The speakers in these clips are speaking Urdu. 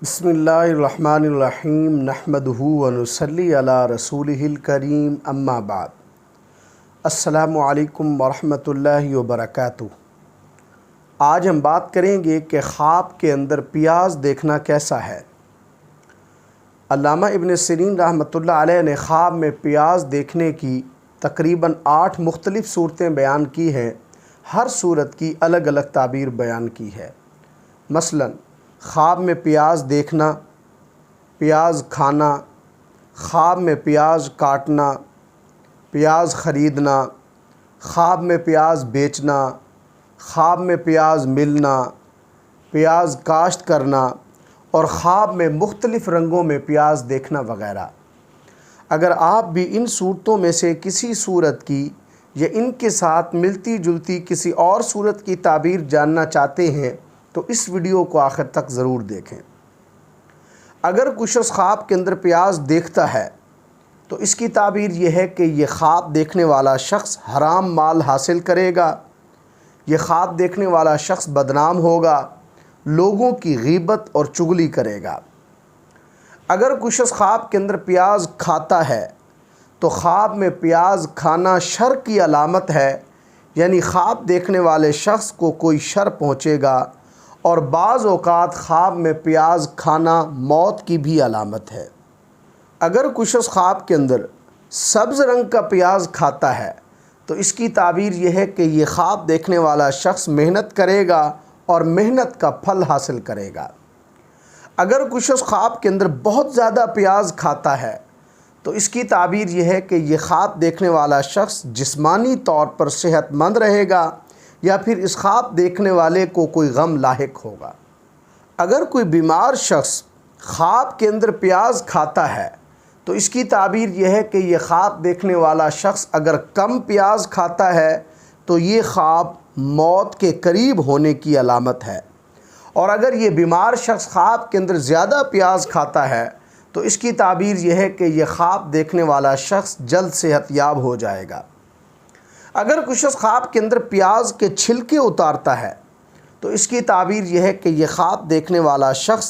بسم اللہ الرحمن الرحیم نحمدہ ونصلی علی رسولہ الکریم اما بعد السلام علیکم ورحمۃ اللہ وبرکاتہ۔ آج ہم بات کریں گے کہ خواب کے اندر پیاز دیکھنا کیسا ہے۔ علامہ ابن سیرین رحمۃ اللہ علیہ نے خواب میں پیاز دیکھنے کی تقریباً 8 مختلف صورتیں بیان کی ہیں۔ ہر صورت کی الگ الگ تعبیر بیان کی ہے۔ مثلاً خواب میں پیاز دیکھنا، پیاز کھانا، خواب میں پیاز کاٹنا، پیاز خریدنا، خواب میں پیاز بیچنا، خواب میں پیاز ملنا، پیاز کاشت کرنا اور خواب میں مختلف رنگوں میں پیاز دیکھنا وغیرہ۔ اگر آپ بھی ان صورتوں میں سے کسی صورت کی یا ان کے ساتھ ملتی جلتی کسی اور صورت کی تعبیر جاننا چاہتے ہیں تو اس ویڈیو کو آخر تک ضرور دیکھیں۔ اگر کوئی شخص خواب کے اندر پیاز دیکھتا ہے تو اس کی تعبیر یہ ہے کہ یہ خواب دیکھنے والا شخص حرام مال حاصل کرے گا، یہ خواب دیکھنے والا شخص بدنام ہوگا، لوگوں کی غیبت اور چغلی کرے گا۔ اگر کوئی شخص خواب کے اندر پیاز کھاتا ہے تو خواب میں پیاز کھانا شر کی علامت ہے، یعنی خواب دیکھنے والے شخص کو کوئی شر پہنچے گا، اور بعض اوقات خواب میں پیاز کھانا موت کی بھی علامت ہے۔ اگر کوئی شخص خواب کے اندر سبز رنگ کا پیاز کھاتا ہے تو اس کی تعبیر یہ ہے کہ یہ خواب دیکھنے والا شخص محنت کرے گا اور محنت کا پھل حاصل کرے گا۔ اگر کوئی شخص خواب کے اندر بہت زیادہ پیاز کھاتا ہے تو اس کی تعبیر یہ ہے کہ یہ خواب دیکھنے والا شخص جسمانی طور پر صحت مند رہے گا یا پھر اس خواب دیکھنے والے کو کوئی غم لاحق ہوگا۔ اگر کوئی بیمار شخص خواب کے اندر پیاز کھاتا ہے تو اس کی تعبیر یہ ہے کہ یہ خواب دیکھنے والا شخص اگر کم پیاز کھاتا ہے تو یہ خواب موت کے قریب ہونے کی علامت ہے، اور اگر یہ بیمار شخص خواب کے اندر زیادہ پیاز کھاتا ہے تو اس کی تعبیر یہ ہے کہ یہ خواب دیکھنے والا شخص جلد صحت یاب ہو جائے گا۔ اگر کوئی شخص خواب کے اندر پیاز کے چھلکے اتارتا ہے تو اس کی تعبیر یہ ہے کہ یہ خواب دیکھنے والا شخص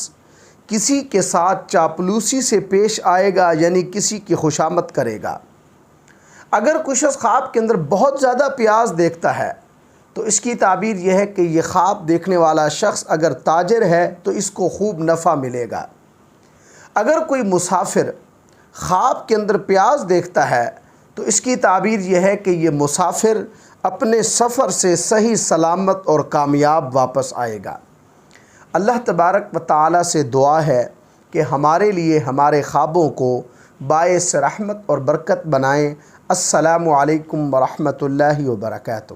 کسی کے ساتھ چاپلوسی سے پیش آئے گا، یعنی کسی کی خوشامد کرے گا۔ اگر کوئی شخص خواب کے اندر بہت زیادہ پیاز دیکھتا ہے تو اس کی تعبیر یہ ہے کہ یہ خواب دیکھنے والا شخص اگر تاجر ہے تو اس کو خوب نفع ملے گا۔ اگر کوئی مسافر خواب کے اندر پیاز دیکھتا ہے تو اس کی تعبیر یہ ہے کہ یہ مسافر اپنے سفر سے صحیح سلامت اور کامیاب واپس آئے گا۔ اللہ تبارک و تعالی سے دعا ہے کہ ہمارے لیے ہمارے خوابوں کو باعث رحمت اور برکت بنائیں۔ السلام علیکم ورحمۃ اللہ وبرکاتہ۔